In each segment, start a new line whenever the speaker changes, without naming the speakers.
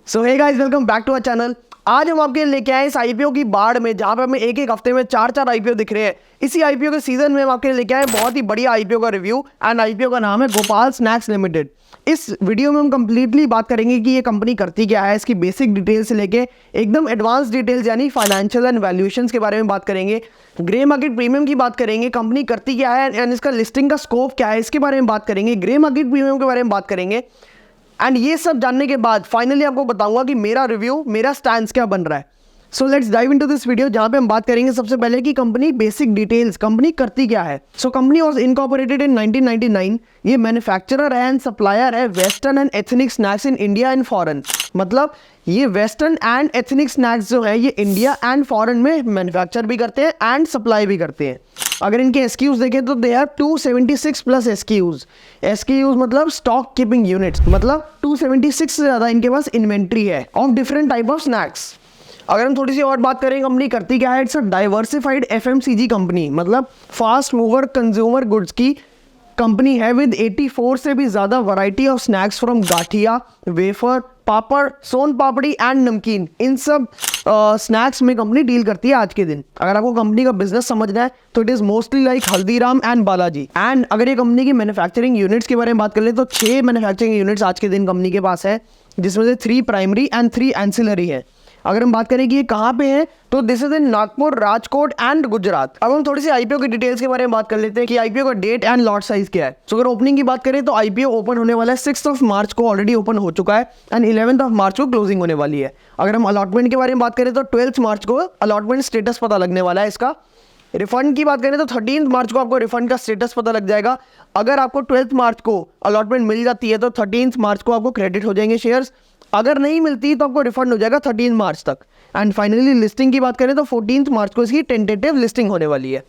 So hey guys, welcome back to our channel. आज हम आपके लिए लेके आए इस आईपीओ की बाढ़ में, जहां पे हमें एक एक हफ्ते में चार आईपीओ दिख रहे हैं। इसी आईपीओ के सीजन में हम आपके लिए लेके आए बहुत ही बढ़िया आईपीओ का रिव्यू, एंड आईपीओ का नाम है गोपाल स्नैक्स लिमिटेड। इस वीडियो में हम कंप्लीटली बात करेंगे कि ये कंपनी करती क्या है, इसकी बेसिक डिटेल से लेके एकदम एडवांस डिटेल्स यानी फाइनेंशियल एंड वैल्यूएशंस के बारे में बात करेंगे। ग्रे मार्केट प्रीमियम की बात करेंगे, कंपनी करती क्या है एंड इसका लिस्टिंग का स्कोप क्या है, इसके बारे में बात करेंगे। ग्रे मार्केट प्रीमियम के बारे में बात करेंगे। एंड ये सब जानने के बाद फाइनली आपको बताऊंगा कि मेरा रिव्यू, मेरा स्टैंड क्या बन रहा है। So let's dive into this video, जहां पे हम बात करेंगे सबसे पहले कि कंपनी बेसिक डिटेल्स, कंपनी करती क्या है। So company was incorporated in 1999। ये मैन्युफैक्चरर है एंड सप्लायर है western and ethnic snacks in India and foreign. मतलब ये वेस्टर्न एंड एथनिक स्नैक्स जो है ये इंडिया एंड फॉरेन में मैन्युफैक्चर भी करते हैं एंड सप्लाई भी करते हैं। अगर इनके एसक्यूज देखें तो they have 276 plus SKUs. SKUs मतलब स्टॉक कीपिंग यूनिट्स, मतलब 276 से ज़्यादा इनके पास इन्वेंट्री है of different type of snacks. अगर हम थोड़ी सी और बात करें कंपनी करती क्या है, it's a diversified FMCG company, मतलब फास्ट मूवर कंज्यूमर गुड्स की कंपनी है विद 84 से भी ज़्यादा variety of snacks from gathiya, wafer, papad, son papdi and namkeen. इन सब स्नैक्स में कंपनी डील करती है आज के दिन। अगर आपको कंपनी का बिजनेस समझना है तो it is mostly like Haldiram and Balaji. And अगर ये कंपनी की मैन्युफैक्चरिंग यूनिट्स के बारे में बात कर ले तो 6 मैन्युफैक्चरिंग यूनिट्स आज के दिन कंपनी के पास है, जिसमें से 3 प्राइमरी एंड 3 एंसिलरी है। अगर हम बात करें कि ये कहाँ पे है तो this is in Nagpur, Rajkot and Gujarat. अब हम थोड़ी सी आईपीओ की डिटेल्स के बारे में बात कर लेते हैं कि आईपीओ का डेट एंड लॉट साइज क्या है। सो अगर ओपनिंग की बात करें तो आईपीओ ओपन होने वाला है 6 मार्च को, ऑलरेडी ओपन हो चुका है, एंड 11 मार्च को क्लोजिंग होने वाली है। अगर हम अलॉटमेंट के बारे में बात करें तो 12 मार्च को अलॉटमेंट स्टेटस पता लगने वाला है इसका। रिफंड की बात करें तो 13 मार्च को आपको रिफंड का स्टेटस पता लग जाएगा। अगर आपको 12 मार्च को अलॉटमेंट मिल जाती है तो 13 मार्च को आपको क्रेडिट हो जाएंगे शेयर्स। अगर नहीं मिलती तो आपको रिफंड हो जाएगा 13 मार्च तक। एंड फाइनली लिस्टिंग की बात करें तो 14 मार्च को इसकी टेंटेटिव लिस्टिंग होने वाली है।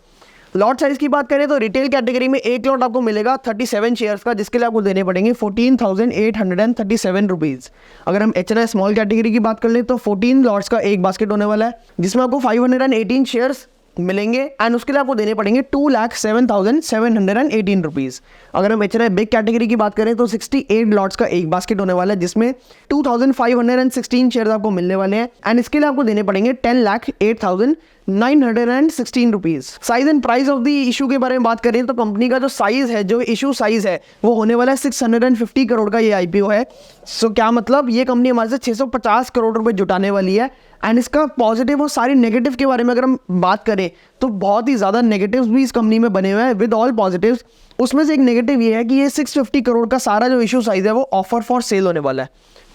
लॉट साइज की बात करें तो रिटेल कैटेगरी में एक लॉट आपको मिलेगा 37 शेयर्स का, जिसके लिए आपको देने पड़ेंगे 14,837 रुपीज़। अगर हम एचएनआई स्मॉल कैटेगरी की बात कर लें तो 14 लॉट्स का एक बास्केट होने वाला है, जिसमें आपको 518 शेयर्स मिलेंगे एंड उसके लिए आपको देने पड़ेंगे 2,07,718 रुपीज़। अगर हम एचएनआई बिग कैटेगरी की बात करें तो 68 लॉट्स का एक बास्केट होने वाला है, जिसमें 2,516 शेयर आपको मिलने वाले हैं एंड इसके लिए आपको देने पड़ेंगे 10,08,916 rupees. Size and price of the issue के बारे में बात करें तो कंपनी का जो साइज है, जो इशू साइज है, वो होने वाला है 650 करोड़ का ये आईपीओ है। सो क्या मतलब ये कंपनी हमारे से 650 करोड़ रुपए जुटाने वाली है। एंड इसका पॉजिटिव और सारी नेगेटिव के बारे में अगर हम बात करें तो बहुत ही ज़्यादा नेगेटिव्स भी इस कंपनी में बने हुए हैं विद ऑल पॉजिटिव्स। उसमें से एक नेगेटिव ये है कि ये 650 करोड़ का सारा जो इशू साइज है वो ऑफर फॉर सेल होने वाला है।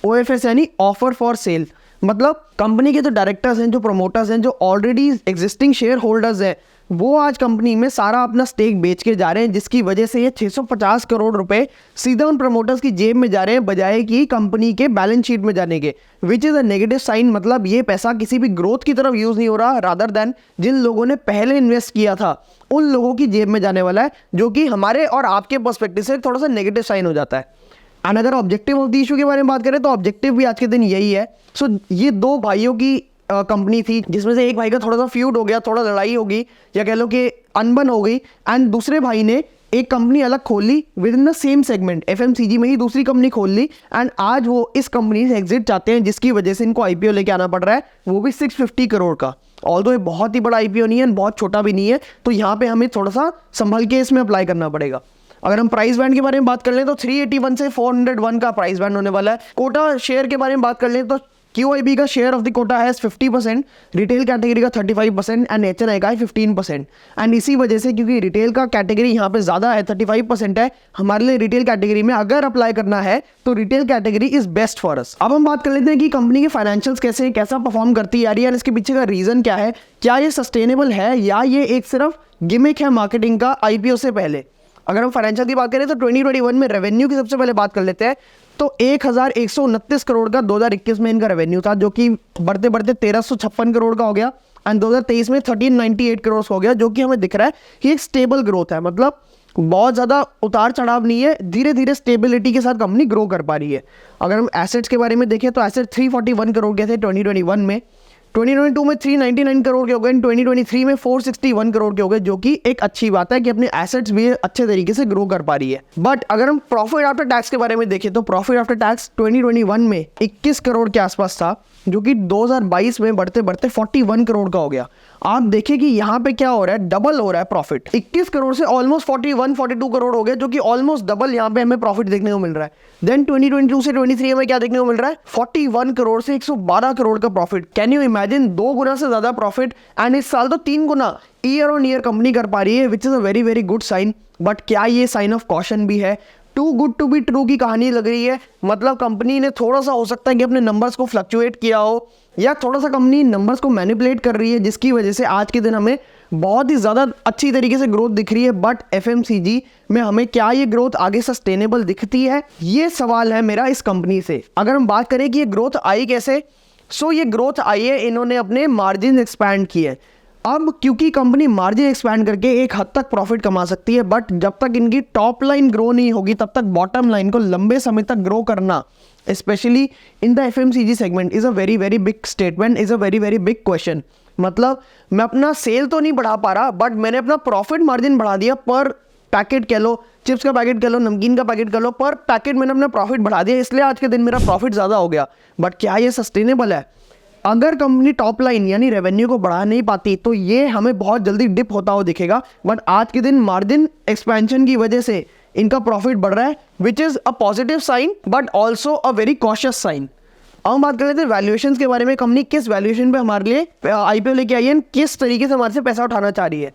OFS यानी ऑफर फॉर सेल, मतलब कंपनी के जो डायरेक्टर्स हैं, जो प्रोमोटर्स हैं, जो ऑलरेडी एग्जिस्टिंग शेयर होल्डर्स हैं, वो आज कंपनी में सारा अपना स्टेक बेच के जा रहे हैं, जिसकी वजह से ये 650 करोड़ रुपए सीधा उन प्रमोटर्स की जेब में जा रहे हैं बजाय कि कंपनी के बैलेंस शीट में जाने के, which is a negative sign. मतलब ये पैसा किसी भी ग्रोथ की तरफ यूज़ नहीं हो रहा, रादर देन जिन लोगों ने पहले इन्वेस्ट किया था उन लोगों की जेब में जाने वाला है, जो कि हमारे और आपके पर्सपेक्टिव से थोड़ा सा नेगेटिव साइन हो जाता है। एंड अगर ऑब्जेक्टिव ऑफ द इशू के बारे में बात करें तो ऑब्जेक्टिव भी आज के दिन यही है। सो ये 2 भाइयों की कंपनी थी, जिसमें से एक भाई का थोड़ा सा फ्यूड हो गया, थोड़ा लड़ाई होगी या कह लो कि अनबन हो गई, एंड दूसरे भाई ने एक कंपनी अलग खोल ली within the same segment, FMCG में ही दूसरी कंपनी खोल ली, एंड आज वो इस कंपनी से एग्जिट चाहते हैं, जिसकी वजह से इनको आईपीओ लेके आना पड़ रहा है, वो भी 650 करोड़ का। ऑल्दो ये बहुत ही बड़ा आईपीओ नहीं है, बहुत छोटा भी नहीं है, तो यहाँ पे हमें थोड़ा सा संभल के इसमें अप्लाई करना पड़ेगा। अगर हम प्राइस बैंड के बारे में बात कर लें तो 381 से 401 का प्राइस बैंड होने वाला है। कोटा शेयर के बारे में बात कर लें तो QIB का शेयर ऑफ द कोटा है 50%, रिटेल कैटेगरी का 35% एंड एचएनआई का 15%। एंड इसी वजह से, क्योंकि रिटेल का कैटेगरी यहाँ पे ज़्यादा है, 35% है, हमारे लिए रिटेल कैटेगरी में अगर अप्लाई करना है तो retail category is best for us. अब हम बात कर लेते हैं कि कंपनी के फाइनेंशियल्स कैसे, कैसा परफॉर्म करती आ रही है, इसके पीछे का रीज़न क्या है, क्या ये सस्टेनेबल है या ये एक सिर्फ गिमिक है मार्केटिंग का आईपीओ से पहले। अगर हम फाइनेंशियल की बात करें तो 2021 में रेवेन्यू की सबसे पहले बात कर लेते हैं तो 1129 करोड़ का 2021 में इनका रेवेन्यू था, जो कि बढ़ते बढ़ते 1356 करोड़ का हो गया, एंड 2023 में 1398 करोड़ हो गया, जो कि हमें दिख रहा है कि एक स्टेबल ग्रोथ है। मतलब बहुत ज़्यादा उतार चढ़ाव नहीं है, धीरे धीरे स्टेबिलिटी के साथ कंपनी ग्रो कर पा रही है। अगर हम एसेट्स के बारे में देखें तो एसेट 341 करोड़ के थे 2021 में, 2022 में 399 करोड़ के हो गए, 2023 में 461 करोड़ के हो गए, जो कि एक अच्छी बात है कि अपने एसेट्स भी अच्छे तरीके से ग्रो कर पा रही है। बट अगर हम प्रॉफिट आफ्टर टैक्स के बारे में देखें तो प्रॉफिट आफ्टर टैक्स 2021 में 21 करोड़ के आसपास था, जो कि 2022 में बढ़ते बढ़ते 41 करोड़ का हो गया। आप देखें कि यहाँ पे क्या हो रहा है, डबल हो रहा है प्रॉफिट। 21 करोड़ से ऑलमोस्ट 42 करोड़ हो गया, जो कि ऑलमोस्ट डबल यहाँ पे हमें प्रॉफिट देखने को मिल रहा है। देन 2022 से 23 में क्या देखने को मिल रहा है, 41 करोड़ से 112 करोड़ का प्रॉफिट। कैन यू इमेजिन, 2 गुना से ज्यादा प्रॉफिट, एंड इस साल तो 3 गुना ईयर ऑन ईयर कंपनी कर पा रही है, which is a very very good sign. But क्या ये साइन ऑफ कॉशन भी है? Too good to be true की कहानी लग रही है। मतलब कंपनी ने थोड़ा सा हो सकता है कि अपने नंबर्स को फ्लक्चुएट किया हो, या थोड़ा सा कंपनी नंबर्स को मैनिपुलेट कर रही है, जिसकी वजह से आज के दिन हमें बहुत ही ज़्यादा अच्छी तरीके से ग्रोथ दिख रही है। बट एफएमसीजी में हमें क्या ये ग्रोथ आगे सस्टेनेबल दिखती है, ये सवाल है मेरा इस कंपनी से। अगर हम बात करें कि ये ग्रोथ आई कैसे, सो ये ग्रोथ आई है, इन्होंने अपने मार्जिन एक्सपैंड किए। अब क्योंकि कंपनी मार्जिन एक्सपैंड करके एक हद तक प्रॉफिट कमा सकती है, बट जब तक इनकी टॉप लाइन ग्रो नहीं होगी तब तक बॉटम लाइन को लंबे समय तक ग्रो करना, specially in the FMCG segment, is a very very big statement, is a very very big question. मतलब मैं अपना सेल तो नहीं बढ़ा पा रहा, बट मैंने अपना प्रॉफिट मार्जिन बढ़ा दिया। पर पैकेट कह लो, चिप्स का पैकेट कह लो, नमकीन का पैकेट कह लो, पर पैकेट मैंने अपना प्रॉफिट बढ़ा दिया, इसलिए आज के दिन मेरा प्रॉफिट ज़्यादा हो गया। बट क्या ये सस्टेनेबल है? अगर कंपनी टॉप लाइन यानी रेवेन्यू को बढ़ा नहीं पाती तो ये हमें बहुत जल्दी डिप होता हुआ दिखेगा। बट आज के दिन मार्जिन एक्सपेंशन की वजह से इनका प्रॉफिट बढ़ रहा है, which is a positive sign but also a very cautious sign. अब हम बात कर लेते हैं वैल्यूएशंस के बारे में। कंपनी किस वैल्यूएशन पे हमारे लिए आईपीओ लेके आई है, किस तरीके से हमारे से पैसा उठाना चाह रही है।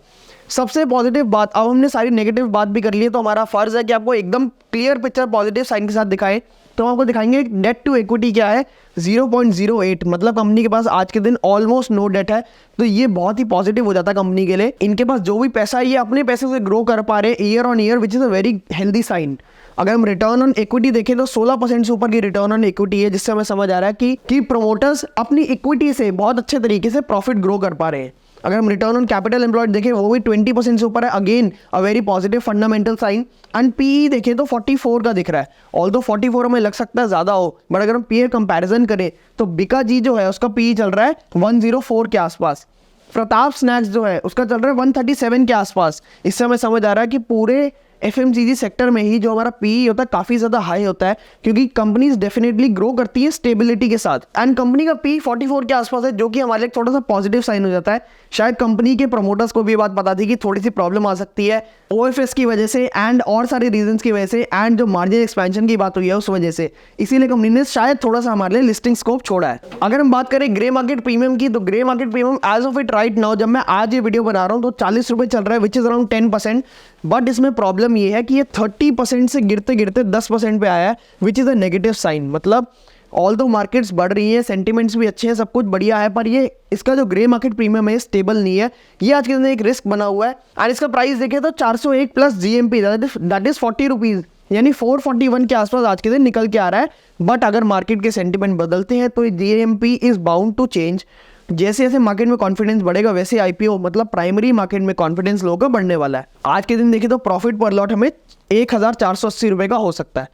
सबसे पॉजिटिव बात, अब हमने सारी नेगेटिव बात भी कर ली है, तो हमारा फर्ज है कि आपको एकदम क्लियर पिक्चर पॉजिटिव साइन के साथ दिखाएं। तो हम आपको दिखाएंगे डेट टू इक्विटी क्या है, 0.08। मतलब कंपनी के पास आज के दिन ऑलमोस्ट नो डेट है, तो ये बहुत ही पॉजिटिव हो जाता है कंपनी के लिए। इनके पास जो भी पैसा है ये अपने पैसे से ग्रो कर पा रहे हैं year on year, which is a very healthy sign. अगर हम रिटर्न ऑन इक्विटी देखें तो 16% से ऊपर की रिटर्न ऑन इक्विटी है, जिससे हमें समझ आ रहा है कि प्रमोटर्स अपनी इक्विटी से बहुत अच्छे तरीके से प्रॉफिट ग्रो कर पा रहे हैं। अगर हम रिटर्न ऑन कैपिटल एम्प्लॉयड देखें वो भी 20% से ऊपर है, again a very positive fundamental sign. And PE देखें तो 44 का दिख रहा है, ऑल्दो 44 हमें लग सकता है ज़्यादा हो, बट अगर हम पीए कंपैरिजन करें तो बिका जी जो है उसका पीई चल रहा है 104 के आसपास। प्रताप स्नैक्स जो है उसका चल रहा है 137 के आसपास। इससे हमें समझ आ रहा है कि पूरे एफएमसीजी सेक्टर में ही जो हमारा पीई होता है काफ़ी ज़्यादा हाई होता है, क्योंकि कंपनीज डेफिनेटली ग्रो करती है स्टेबिलिटी के साथ। एंड कंपनी का पी 44 के आसपास है, जो कि हमारे लिए थोड़ा सा पॉजिटिव साइन हो जाता है। शायद कंपनी के प्रमोटर्स को भी ये बात पता थी कि थोड़ी सी प्रॉब्लम आ सकती है ओएफएस की वजह से एंड और सारे रीजंस की वजह से, एंड जो मार्जिन एक्सपेंशन की बात हुई है उस वजह से, इसीलिए कंपनी ने शायद थोड़ा सा हमारे लिए लिस्टिंग स्कोप छोड़ा है। अगर हम बात करें ग्रे मार्केट प्रीमियम की, तो grey market premium as of it right now, जब मैं आज ये वीडियो बना रहा हूँ तो 40 रुपये चल रहा है, विच इज़ अराउंड 10%। बट इसमें प्रॉब्लम ये है कि ये 30% से गिरते गिरते 10% पे आया है, which is a negative sign. मतलब ऑल दो मार्केट्स बढ़ रही है, सेंटिमेंट्स भी अच्छे हैं, सब कुछ बढ़िया है, पर ये इसका जो ग्रे मार्केट प्रीमियम है स्टेबल नहीं है। ये आज के दिन एक रिस्क बना हुआ है। एंड इसका प्राइस देखें तो 401 plus GMP, that is 40 rupees, यानी 441 के आसपास आज के दिन निकल के आ रहा है। बट अगर मार्केट के सेंटिमेंट बदलते हैं तो GMP is bound to change. जैसे जैसे मार्केट में कॉन्फिडेंस बढ़ेगा वैसे आईपीओ मतलब प्राइमरी मार्केट में कॉन्फिडेंस लोगों का बढ़ने वाला है। आज के दिन देखिए तो प्रॉफिट पर लॉट हमें 1480 रुपये का हो सकता है।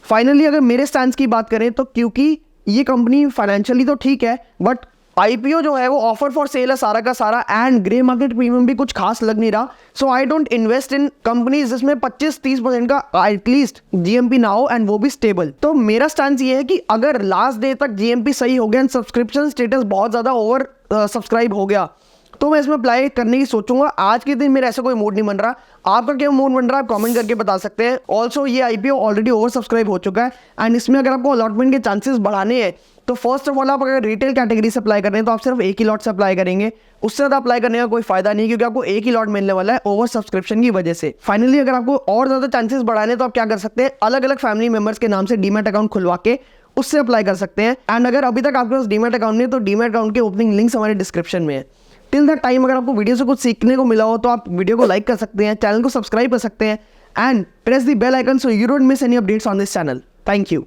फाइनली अगर मेरे स्टैंड की बात करें तो क्योंकि ये कंपनी फाइनेंशियली तो ठीक है, बट आईपीओ जो है वो ऑफर फॉर सेल है सारा का सारा, एंड ग्रे मार्केट प्रीमियम भी कुछ खास लग नहीं रहा। So I don't invest in companies जिसमें 25-30% का एटलीस्ट जीएमपी ना हो, एंड वो भी स्टेबल। तो मेरा स्टैंड ये है कि अगर लास्ट डे तक जीएमपी सही हो गया एंड सब्सक्रिप्शन स्टेटस बहुत ज़्यादा ओवर सब्सक्राइब हो गया तो मैं इसमें अप्लाई करने की सोचूंगा। आज के दिन मेरा ऐसा कोई मूड नहीं बन रहा। आपका क्या मूड बन रहा है आप कमेंट करके बता सकते हैं। ऑल्सो ये आईपीओ ऑलरेडी ओवर सब्सक्राइब हो चुका है, एंड इसमें अगर आपको अलॉटमेंट के चांसेस बढ़ाने हैं तो फर्स्ट ऑफ ऑल आप अगर रिटेल कैटेगरी से अप्लाई कर रहे हैं तो आप सिर्फ एक ही लॉट से अप्लाई करेंगे, उससे ज़्यादा अप्लाई करने का कोई फायदा नहीं, क्योंकि आपको एक ही लॉट मिलने वाला है ओवर सब्सक्रिप्शन की वजह से। फाइनली अगर आपको और ज़्यादा चांसेस बढ़ाने तो आप क्या कर सकते हैं, अलग अलग फैमिली मेंबर्स के नाम से डीमैट अकाउंट खुलवा के उससे अप्लाई कर सकते हैं। एंड अगर अभी तक आपके पास डीमैट अकाउंट नहीं है तो डीमैट अकाउंट के ओपनिंग लिंक्स हमारे डिस्क्रिप्शन में है। टिल दैट टाइम अगर आपको वीडियो से कुछ सीखने को मिला हो तो आप वीडियो को लाइक कर सकते हैं, चैनल को सब्सक्राइब कर सकते हैं, and press the bell icon so you don't miss any updates on this channel. Thank you.